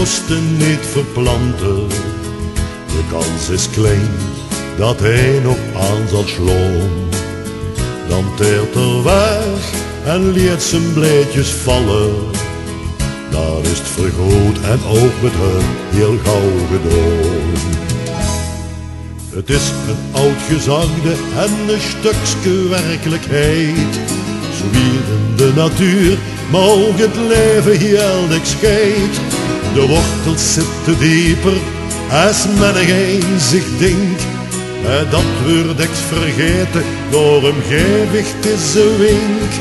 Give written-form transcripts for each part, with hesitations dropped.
moesten niet verplanten. De kans is klein dat hij nog aan zal slaan. Dan teert er weg en liet zijn bleetjes vallen. Daar is het vergroot en ook met hem heel gauw gedaan. Het is een oud gezagde en een stukje werkelijkheid. Zo hier in de natuur, maar ook het leven heel scheidt. De wortels zitten dieper als menigeen zich denkt. Dat wordt echt vergeten door een gewicht is een wink.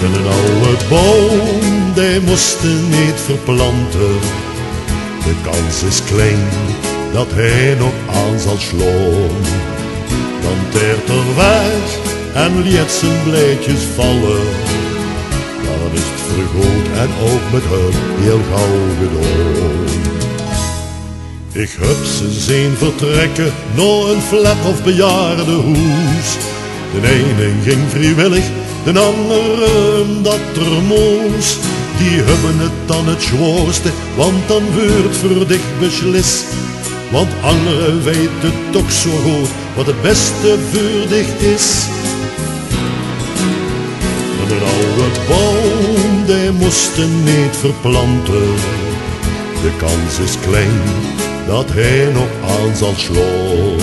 En een oude boom, die moesten niet verplanten. De kans is klein dat hij nog aan zal slaan. Dan teert er weg en liet zijn bleetjes vallen. Dan is het vergoed en ook met hem heel gauw gedaan. Ik heb ze zien vertrekken naar een flat of bejaardenhuis. De ene ging vrijwillig, de andere dat er moest. Die hebben het dan het zwaarste, want dan wordt voor dich beslist. Want anderen weten toch zo goed wat het beste voor dich is. En een oude boom, die moesten niet verplanten. De kans is klein dat hij nog aan zal slaan.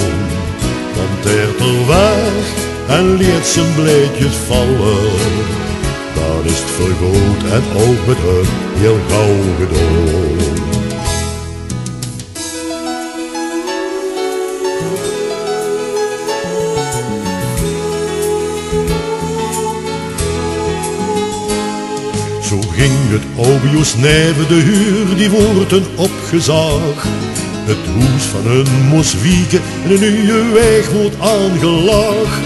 Dan teert er weg en liet zijn bleetjes vallen. Dan is het vergoed en ook met hem heel gauw gedaan. Zo ging het obius neven de huur, die worden opgezaagd. Het huis van hun moest wieken en een nieuwe weg wordt aangelegd.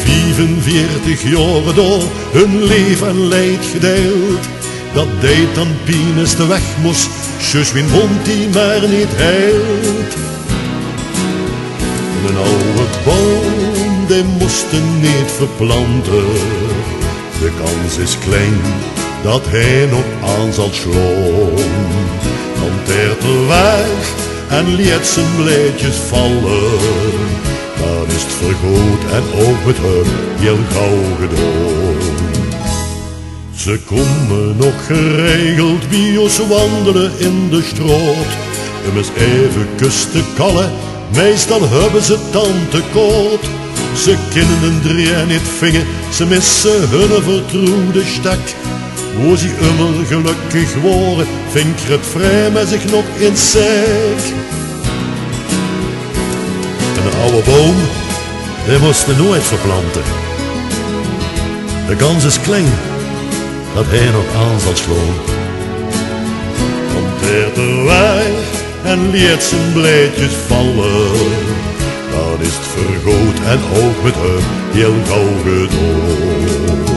45 jaar door hun leven en leed gedeeld. Dat deed dan Pines de weg moest, zus wien wond die maar niet heilt. Een oude boom, die moesten niet verplanten. De kans is klein dat hij nog aan zal slaan. Dan teert er weg en liet zijn bleetjes vallen. Dan is het vergoed en ook met hem heel gauw gedaan. Ze komen nog geregeld bij ons wandelen in de straat. Om eens even kusten kallen, meestal hebben ze tante koud. Ze kennen een drieën niet vingen, ze missen hun vertrouwde stak. Hoe ze immer gelukkig worden, vindt het vrij met zich nog in zek. Een oude boom, die moesten nooit verplanten. De kans is klein dat hij nog aan zal slaan. Dan teert er weg en liet zijn bleetjes vallen. Dan is het vergoed en ook met hem heel gauw gedaan.